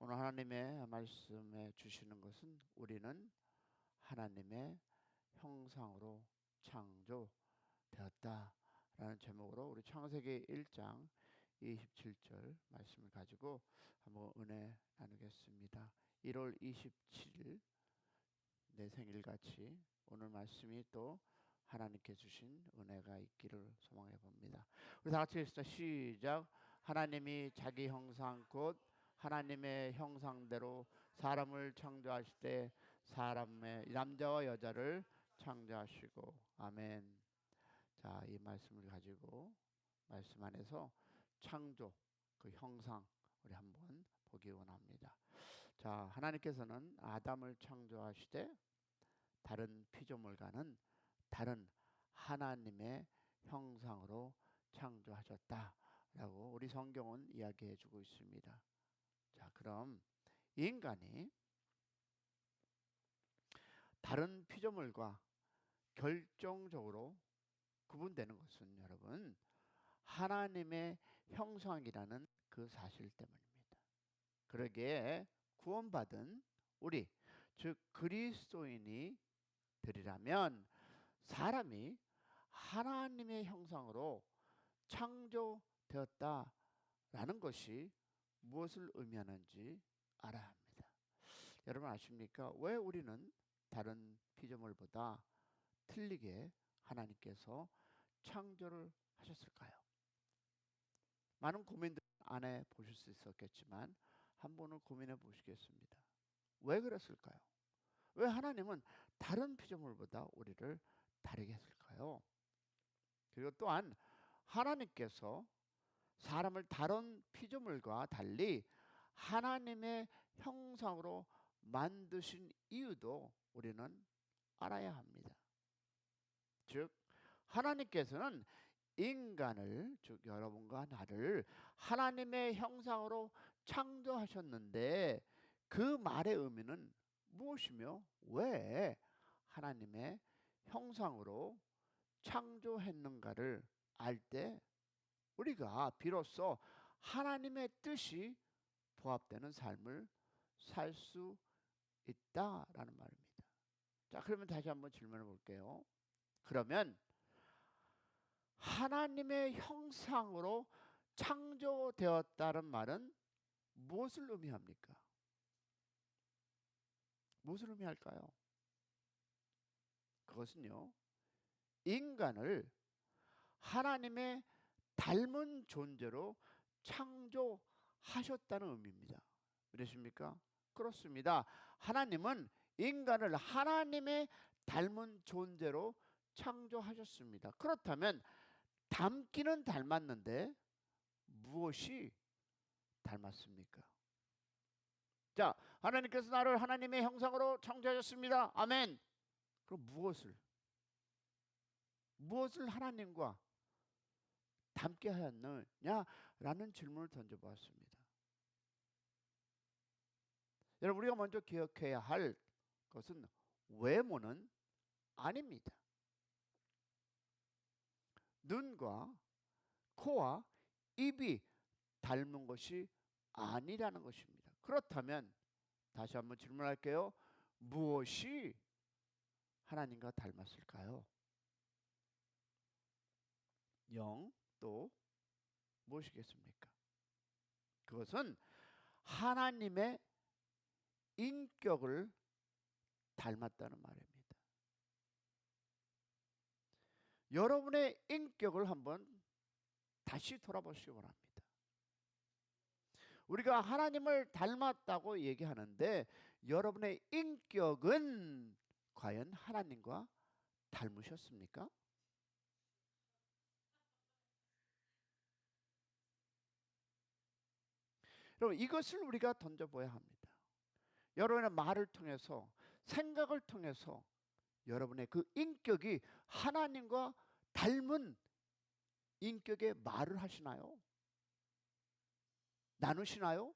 오늘 하나님의 말씀에 주시는 것은 우리는 하나님의 형상으로 창조되었다라는 제목으로 우리 창세기 1장 27절 말씀을 가지고 한번 은혜 나누겠습니다. 1월 27일 내 생일같이 오늘 말씀이 또 하나님께 주신 은혜가 있기를 소망해 봅니다. 우리 다 같이 시작. 하나님이 자기 형상 곧 하나님의 형상대로 사람을 창조하실 때 사람의 남자와 여자를 창조하시고 아멘. 자, 이 말씀을 가지고 말씀 안에서 창조 그 형상 우리 한번 보기 원합니다. 자, 하나님께서는 아담을 창조하시되 다른 피조물과는 다른 하나님의 형상으로 창조하셨다라고 우리 성경은 이야기해 주고 있습니다. 자, 그럼 인간이 다른 피조물과 결정적으로 구분되는 것은 여러분 하나님의 형상이라는 그 사실 때문입니다. 그러기에 구원받은 우리 즉 그리스도인이 되리라면 사람이 하나님의 형상으로 창조되었다라는 것이 무엇을 의미하는지 알아야 합니다. 여러분 아십니까? 왜 우리는 다른 피조물보다 틀리게 하나님께서 창조를 하셨을까요? 많은 고민들 안 해 보실 수 있었겠지만 한 번은 고민해 보시겠습니다. 왜 그랬을까요? 왜 하나님은 다른 피조물보다 우리를 다르게 했을까요? 그리고 또한 하나님께서 사람을 다른 피조물과 달리 하나님의 형상으로 만드신 이유도 우리는 알아야 합니다. 즉 하나님께서는 인간을 즉 여러분과 나를 하나님의 형상으로 창조하셨는데 그 말의 의미는 무엇이며 왜 하나님의 형상으로 창조했는가를 알 때 우리가 비로소 하나님의 뜻이 부합되는 삶을 살 수 있다라는 말입니다. 자, 그러면 다시 한번 질문해 볼게요. 그러면 하나님의 형상으로 창조되었다는 말은 무엇을 의미합니까? 무엇을 의미할까요? 그것은요, 인간을 하나님의 닮은 존재로 창조하셨다는 의미입니다. 그러십니까? 그렇습니다. 하나님은 인간을 하나님의 닮은 존재로 창조하셨습니다. 그렇다면 닮기는 닮았는데 무엇이 닮았습니까? 자, 하나님께서 나를 하나님의 형상으로 창조하셨습니다. 아멘. 그럼 무엇을 하나님과 닮게 하였느냐라는 질문을 던져보았습니다. 여러분 우리가 먼저 기억해야 할 것은 외모는 아닙니다. 눈과 코와 입이 닮은 것이 아니라는 것입니다. 그렇다면 다시 한번 질문할게요. 무엇이 하나님과 닮았을까요? 영 또 무엇이겠습니까? 그것은 하나님의 인격을 닮았다는 말입니다. 여러분의 인격을 한번 다시 돌아보시기 바랍니다. 우리가 하나님을 닮았다고 얘기하는데 여러분의 인격은 과연 하나님과 닮으셨습니까? 여러분 이것을 우리가 던져봐야 합니다. 여러분의 말을 통해서 생각을 통해서 여러분의 그 인격이 하나님과 닮은 인격의 말을 하시나요? 나누시나요?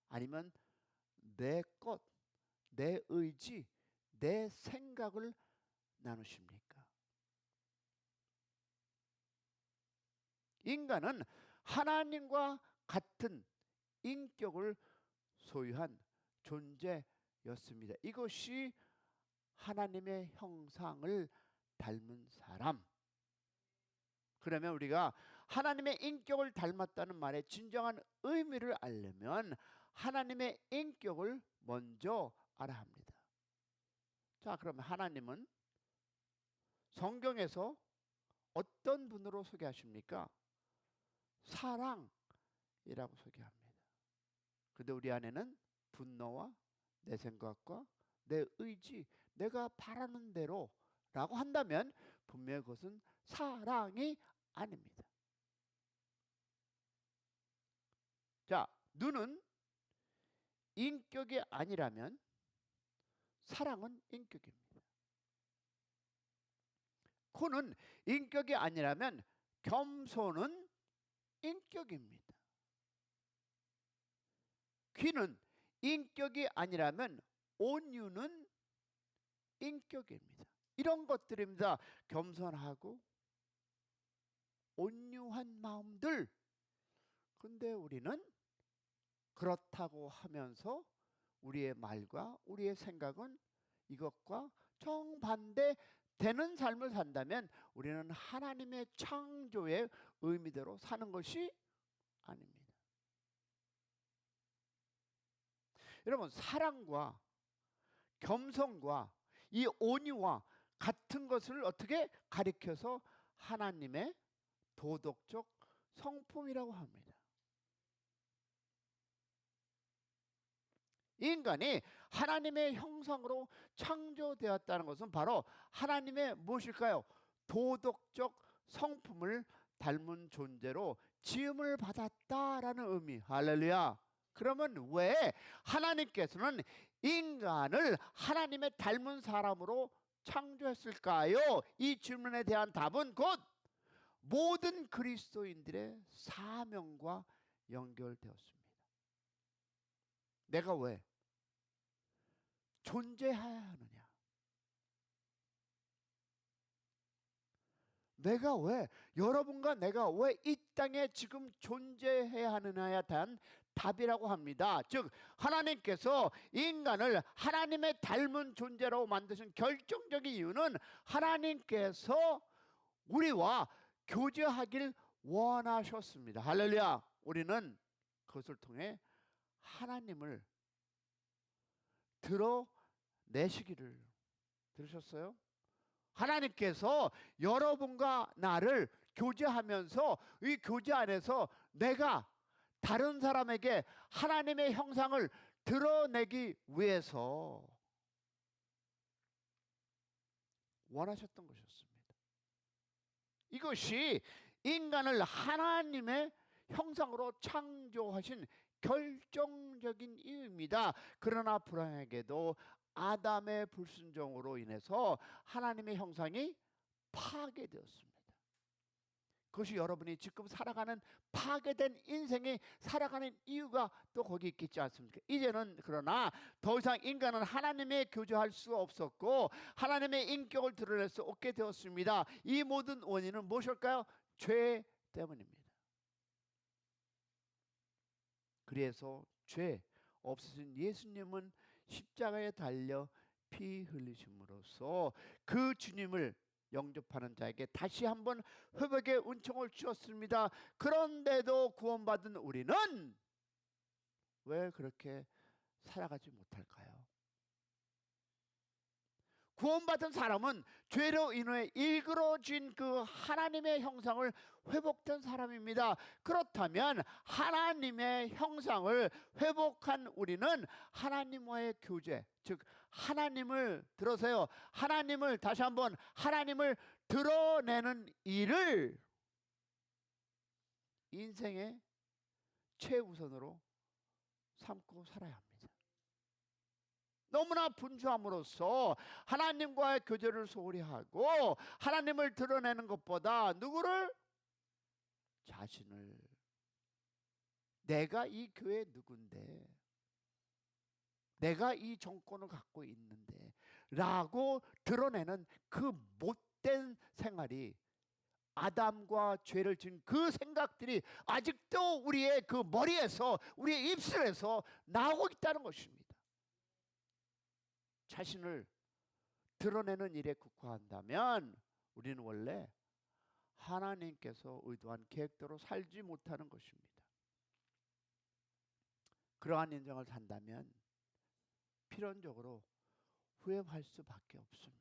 아니면 내 것, 내 의지, 내 생각을 나누십니까? 인간은 하나님과 같은 인격을 소유한 존재였습니다. 이것이 하나님의 형상을 닮은 사람. 그러면 우리가 하나님의 인격을 닮았다는 말의 진정한 의미를 알려면 하나님의 인격을 먼저 알아야 합니다. 자, 그러면 하나님은 성경에서 어떤 분으로 소개하십니까? 사랑이라고 소개합니다. 근데 우리 안에는 분노와 내 생각과 내 의지, 내가 바라는 대로 라고 한다면 분명히 그것은 사랑이 아닙니다. 자, 눈은 인격이 아니라면 사랑은 인격입니다. 코는 인격이 아니라면 겸손은 인격입니다. 귀는 인격이 아니라면 온유는 인격입니다. 이런 것들입니다. 겸손하고 온유한 마음들. 근데 우리는 그렇다고 하면서 우리의 말과 우리의 생각은 이것과 정반대 되는 삶을 산다면 우리는 하나님의 창조의 의미대로 사는 것이 아닙니다. 여러분, 사랑과 겸손과 이 온유와 같은 것을 어떻게 가리켜서 하나님의 도덕적 성품이라고 합니다. 인간이 하나님의 형상으로 창조되었다는 것은 바로 하나님의 무엇일까요? 도덕적 성품을 닮은 존재로 지음을 받았다라는 의미. 할렐루야. 그러면 왜 하나님께서는 인간을 하나님의 닮은 사람으로 창조했을까요? 이 질문에 대한 답은 곧 모든 그리스도인들의 사명과 연결되었습니다. 내가 왜 존재해야 하느냐? 내가 왜, 여러분과 내가 왜 이 땅에 지금 존재해야 하느냐에 대한 답이라고 합니다. 즉 하나님께서 인간을 하나님의 닮은 존재로 만드신 결정적인 이유는 하나님께서 우리와 교제하길 원하셨습니다. 할렐루야. 우리는 그것을 통해 하나님을 드러내시기를. 들으셨어요? 하나님께서 여러분과 나를 교제하면서 이 교제 안에서 내가 다른 사람에게 하나님의 형상을 드러내기 위해서 원하셨던 것이었습니다. 이것이 인간을 하나님의 형상으로 창조하신 결정적인 이유입니다. 그러나 불행하게도 아담의 불순종으로 인해서 하나님의 형상이 파괴되었습니다. 그것이 여러분이 지금 살아가는 파괴된 인생이 살아가는 이유가 또 거기 있겠지 않습니까? 이제는 그러나 더 이상 인간은 하나님의 교제할 수 없었고 하나님의 인격을 드러낼 수 없게 되었습니다. 이 모든 원인은 무엇일까요? 죄 때문입니다. 그래서 죄 없으신 예수님은 십자가에 달려 피 흘리심으로써 그 주님을 영접하는 자에게 다시 한번 회복의 은총을 주셨습니다. 그런데도 구원받은 우리는 왜 그렇게 살아가지 못할까요? 구원받은 사람은 죄로 인해 일그러진 그 하나님의 형상을 회복된 사람입니다. 그렇다면 하나님의 형상을 회복한 우리는 하나님과의 교제, 즉 하나님을 들어서요. 하나님을 다시 한번 하나님을 드러내는 일을 인생의 최우선으로 삼고 살아야 합니다. 너무나 분주함으로써 하나님과의 교제를 소홀히 하고 하나님을 드러내는 것보다 누구를? 자신을. 내가 이 교회 누군데, 내가 이 정권을 갖고 있는데 라고 드러내는 그 못된 생활이 아담과 죄를 지은 그 생각들이 아직도 우리의 그 머리에서, 우리의 입술에서 나오고 있다는 것입니다. 자신을 드러내는 일에 국한한다면 우리는 원래 하나님께서 의도한 계획대로 살지 못하는 것입니다. 그러한 인생을 산다면 필연적으로 후회할 수밖에 없습니다.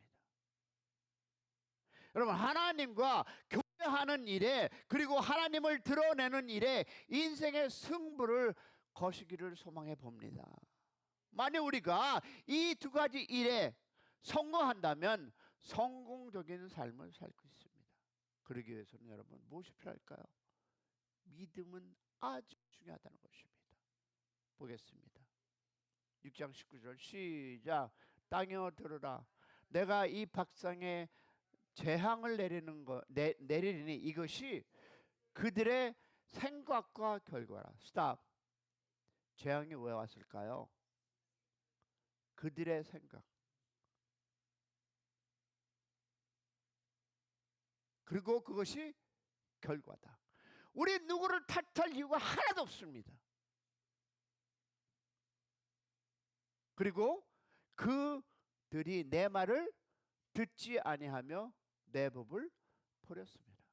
여러분, 하나님과 교제하는 일에, 그리고 하나님을 드러내는 일에 인생의 승부를 거시기를 소망해 봅니다. 만약 우리가 이 두 가지 일에 성공한다면 성공적인 삶을 살 수 있습니다. 그러기 위해서는 여러분 무엇이 필요할까요? 믿음은 아주 중요하다는 것입니다. 보겠습니다. 6장 19절 시작. 땅이여 들으라. 내가 이 박상에 재앙을 내리니 이것이 그들의 생각과 결과라. 스탑. 재앙이 왜 왔을까요? 그들의 생각. 그리고 그것이 결과다. 우리 누구를 탓할 이유가 하나도 없습니다. 그리고 그들이 내 말을 듣지 아니하며 내 법을 버렸습니다.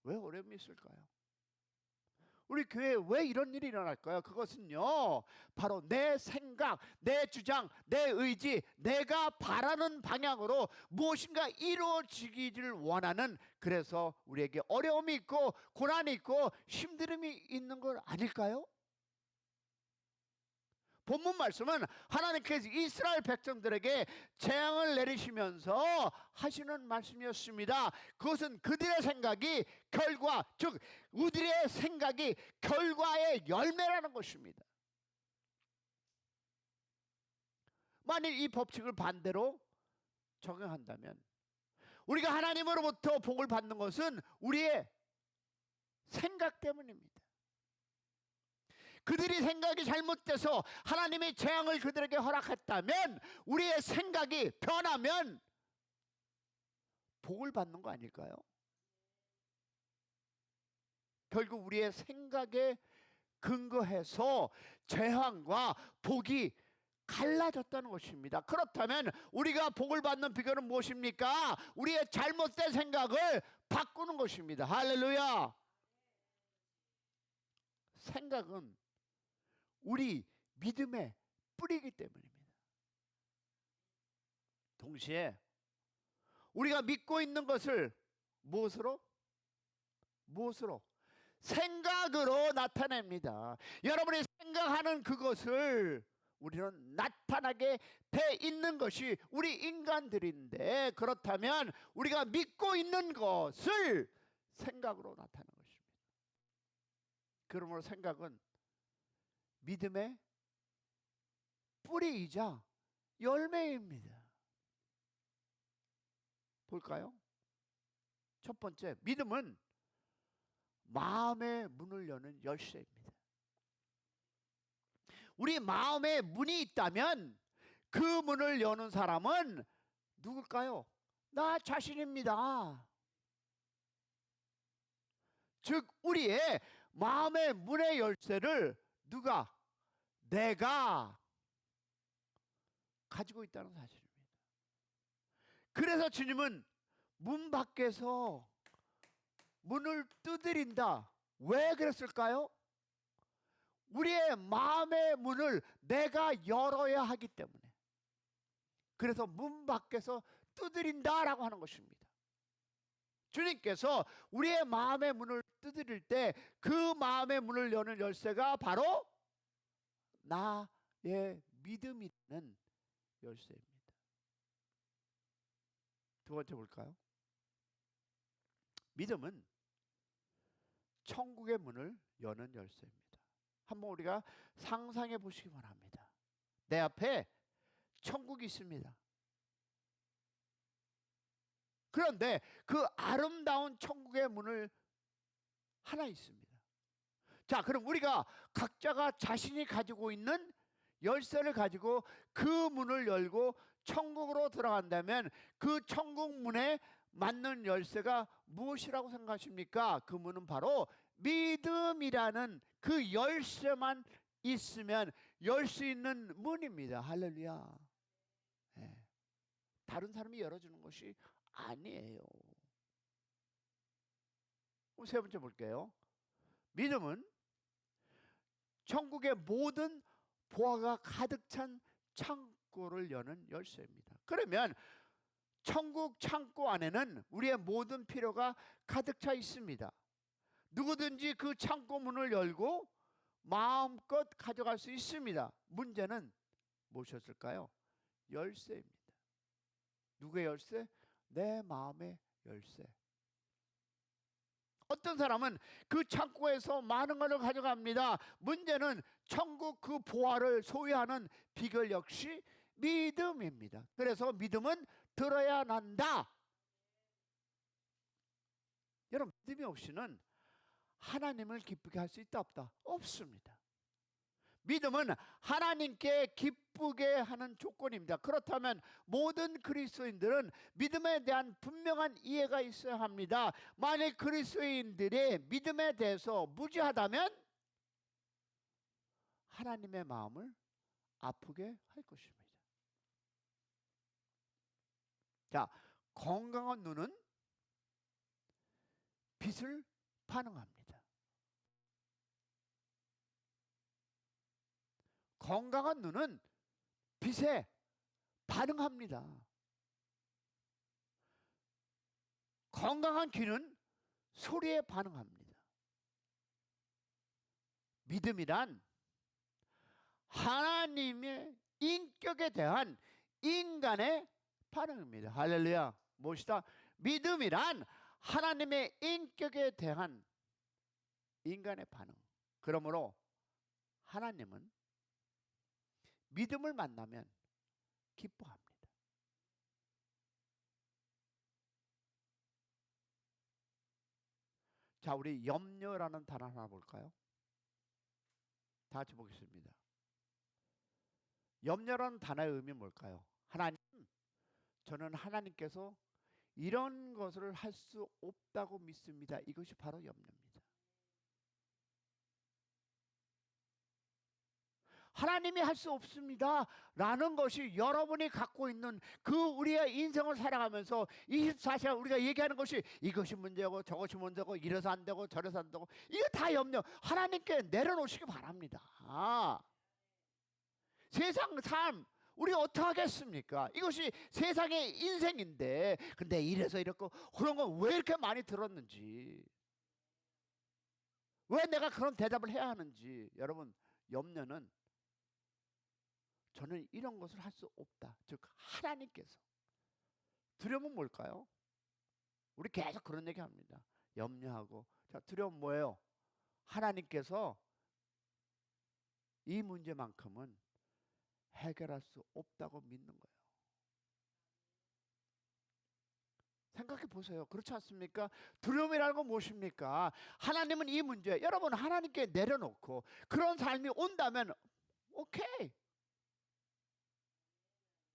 왜 어려움이 있을까요? 우리 교회에 왜 이런 일이 일어날까요? 그것은요, 바로 내 생각, 내 주장, 내 의지, 내가 바라는 방향으로 무엇인가 이루어지기를 원하는, 그래서 우리에게 어려움이 있고 고난이 있고 힘듦이 있는 걸 아닐까요? 본문 말씀은 하나님께서 이스라엘 백성들에게 재앙을 내리시면서 하시는 말씀이었습니다. 그것은 그들의 생각이 결과, 즉 우리의 생각이 결과의 열매라는 것입니다. 만일 이 법칙을 반대로 적용한다면 우리가 하나님으로부터 복을 받는 것은 우리의 생각 때문입니다. 그들이 생각이 잘못돼서 하나님의 재앙을 그들에게 허락했다면, 우리의 생각이 변하면 복을 받는 거 아닐까요? 결국 우리의 생각에 근거해서 재앙과 복이 갈라졌다는 것입니다. 그렇다면 우리가 복을 받는 비결은 무엇입니까? 우리의 잘못된 생각을 바꾸는 것입니다. 할렐루야. 생각은 우리 믿음의 뿌리이기 때문입니다. 동시에 우리가 믿고 있는 것을 무엇으로? 생각으로 나타냅니다. 여러분이 생각하는 그것을 우리는 나타나게 돼 있는 것이 우리 인간들인데, 그렇다면 우리가 믿고 있는 것을 생각으로 나타내는 것입니다. 그러므로 생각은 믿음의 뿌리이자 열매입니다. 볼까요? 첫 번째, 믿음은 마음의 문을 여는 열쇠입니다. 우리 마음에 문이 있다면 그 문을 여는 사람은 누굴까요? 나 자신입니다. 즉 우리의 마음의 문의 열쇠를 내가 가지고 있다는 사실입니다. 그래서 주님은 문 밖에서 문을 두드린다. 왜 그랬을까요? 우리의 마음의 문을 내가 열어야 하기 때문에. 그래서 문 밖에서 두드린다라고 하는 것입니다. 주님께서 우리의 마음의 문을 두드릴 때 그 마음의 문을 여는 열쇠가 바로 나의 믿음이라는 열쇠입니다. 두 번째 볼까요? 믿음은 천국의 문을 여는 열쇠입니다. 한번 우리가 상상해 보시기 바랍니다. 내 앞에 천국이 있습니다. 그런데 그 아름다운 천국의 문을 하나 있습니다. 자, 그럼 우리가 각자가 자신이 가지고 있는 열쇠를 가지고 그 문을 열고 천국으로 들어간다면 그 천국 문에 맞는 열쇠가 무엇이라고 생각하십니까? 그 문은 바로 믿음이라는 그 열쇠만 있으면 열 수 있는 문입니다. 할렐루야. 네. 다른 사람이 열어주는 것이 아니에요. 세 번째 볼게요. 믿음은 천국의 모든 보화가 가득 찬 창고를 여는 열쇠입니다. 그러면 천국 창고 안에는 우리의 모든 필요가 가득 차 있습니다. 누구든지 그 창고 문을 열고 마음껏 가져갈 수 있습니다. 문제는 무엇이었을까요? 열쇠입니다. 누구의 열쇠? 내 마음의 열쇠. 어떤 사람은 그 창고에서 많은 것을 가져갑니다. 문제는 천국 그 보화를 소유하는 비결 역시 믿음입니다. 그래서 믿음은 들어야 한다. 여러분, 믿음이 없이는 하나님을 기쁘게 할 수 있다 없다? 없습니다. 믿음은 하나님께 기쁘게 하는 조건입니다. 그렇다면 모든 그리스도인들은 믿음에 대한 분명한 이해가 있어야 합니다. 만일 그리스도인들의 믿음에 대해서 무지하다면 하나님의 마음을 아프게 할 것입니다. 자, 건강한 눈은 빛을 반응합니다. 건강한 눈은 빛에 반응합니다. 건강한 귀는 소리에 반응합니다. 믿음이란 하나님의 인격에 대한 인간의 반응입니다. 할렐루야. 무엇이다? 믿음이란 하나님의 인격에 대한 인간의 반응. 그러므로 하나님은 믿음을 만나면 기뻐합니다. 자, 우리 염려라는 단어 하나 볼까요? 다 같이 보겠습니다. 염려라는 단어의 의미는 뭘까요? 하나님, 저는 하나님께서 이런 것을 할 수 없다고 믿습니다. 이것이 바로 염려입니다. 하나님이 할 수 없습니다 라는 것이 여러분이 갖고 있는 그 우리의 인생을 살아가면서 24시간 우리가 얘기하는 것이 이것이 문제고 저것이 문제고 이래서 안 되고 저래서 안 되고, 이거 다 염려. 하나님께 내려놓으시기 바랍니다. 세상 삶 우리가 어떻게 하겠습니까? 이것이 세상의 인생인데, 근데 이래서 이렇고 그런 거 왜 이렇게 많이 들었는지, 왜 내가 그런 대답을 해야 하는지. 여러분, 염려는 저는 이런 것을 할 수 없다, 즉 하나님께서. 두려움은 뭘까요? 우리 계속 그런 얘기 합니다. 염려하고. 자, 두려움 뭐예요? 하나님께서 이 문제만큼은 해결할 수 없다고 믿는 거예요. 생각해 보세요. 그렇지 않습니까? 두려움이라는 건 무엇입니까? 하나님은 이 문제, 여러분 하나님께 내려놓고 그런 삶이 온다면 오케이.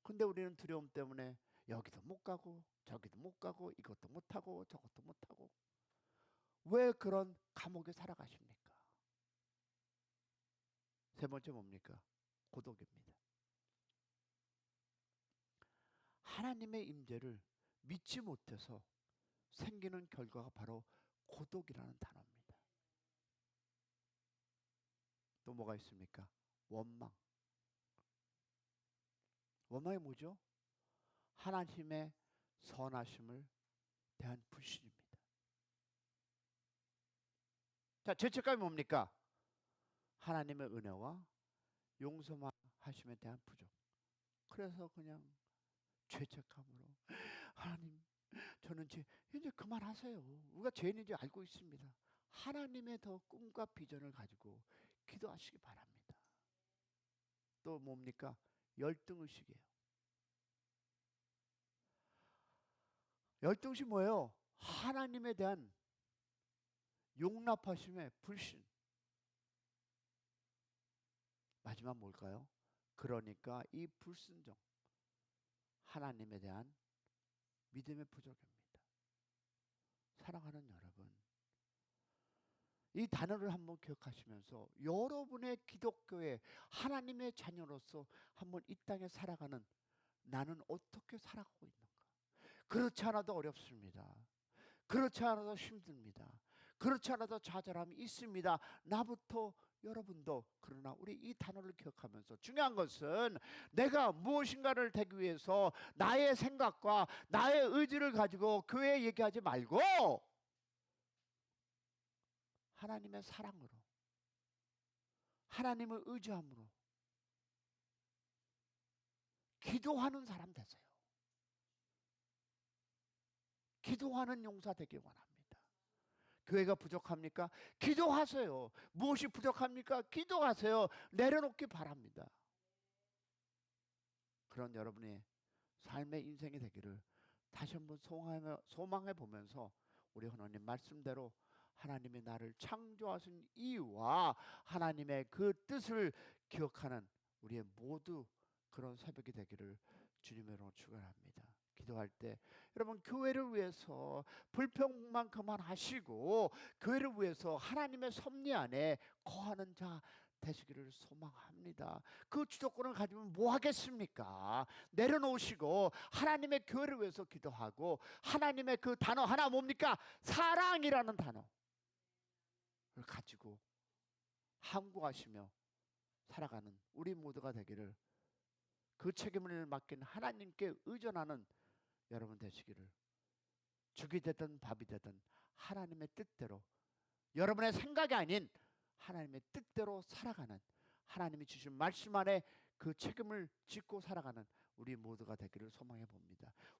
근데 우리는 두려움 때문에 여기도 못 가고 저기도 못 가고 이것도 못 하고 저것도 못 하고. 왜 그런 감옥에 살아가십니까? 세 번째 뭡니까? 고독입니다. 하나님의 임재를 믿지 못해서 생기는 결과가 바로 고독이라는 단어입니다. 또 뭐가 있습니까? 원망. 원망이 뭐죠? 하나님의 선하심을 대한 불신입니다. 자, 죄책감이 뭡니까? 하나님의 은혜와 용서하심에 대한 부족. 그래서 그냥 죄책감으로, 하나님 저는 이제 그만하세요. 우리가 죄인인지 알고 있습니다. 하나님의 더 꿈과 비전을 가지고 기도하시기 바랍니다. 또 뭡니까? 열등의식이에요. 열등의식 뭐예요? 하나님에 대한 용납하심의 불신. 마지막 뭘까요? 그러니까 이 불순종, 하나님에 대한 믿음의 부족입니다. 사랑하는 여러분, 이 단어를 한번 기억하시면서 여러분의 기독교의 하나님의 자녀로서 한번 이 땅에 살아가는 나는 어떻게 살아가고 있는가? 그렇지 않아도 어렵습니다. 그렇지 않아도 힘듭니다. 그렇지 않아도 좌절함이 있습니다. 나부터 여러분도. 그러나 우리 이 단어를 기억하면서 중요한 것은 내가 무엇인가를 되기 위해서 나의 생각과 나의 의지를 가지고 교회에 얘기하지 말고 하나님의 사랑으로, 하나님을 의지함으로 기도하는 사람 되세요. 기도하는 용사 되길 원합니다. 교회가 부족합니까? 기도하세요. 무엇이 부족합니까? 기도하세요. 내려놓기 바랍니다. 그런 여러분의 삶의 인생이 되기를 다시 한번 소망해 보면서 우리 하나님 말씀대로 하나님이 나를 창조하신 이유와 하나님의 그 뜻을 기억하는 우리의 모두 그런 새벽이 되기를 주님으로 축원합니다. 기도할 때 여러분 교회를 위해서 불평만 그만하시고 교회를 위해서 하나님의 섭리 안에 거하는 자 되시기를 소망합니다. 그 주도권을 가지면 뭐 하겠습니까? 내려놓으시고 하나님의 교회를 위해서 기도하고 하나님의 그 단어 하나 뭡니까? 사랑이라는 단어를 가지고 함구하시며 살아가는 우리 모두가 되기를, 그 책임을 맡긴 하나님께 의존하는 여러분 되시기를, 죽이 되든 밥이 되든 하나님의 뜻대로, 여러분의 생각이 아닌 하나님의 뜻대로 살아가는, 하나님이 주신 말씀 안에 그 책임을 짓고 살아가는 우리 모두가 되기를 소망해 봅니다.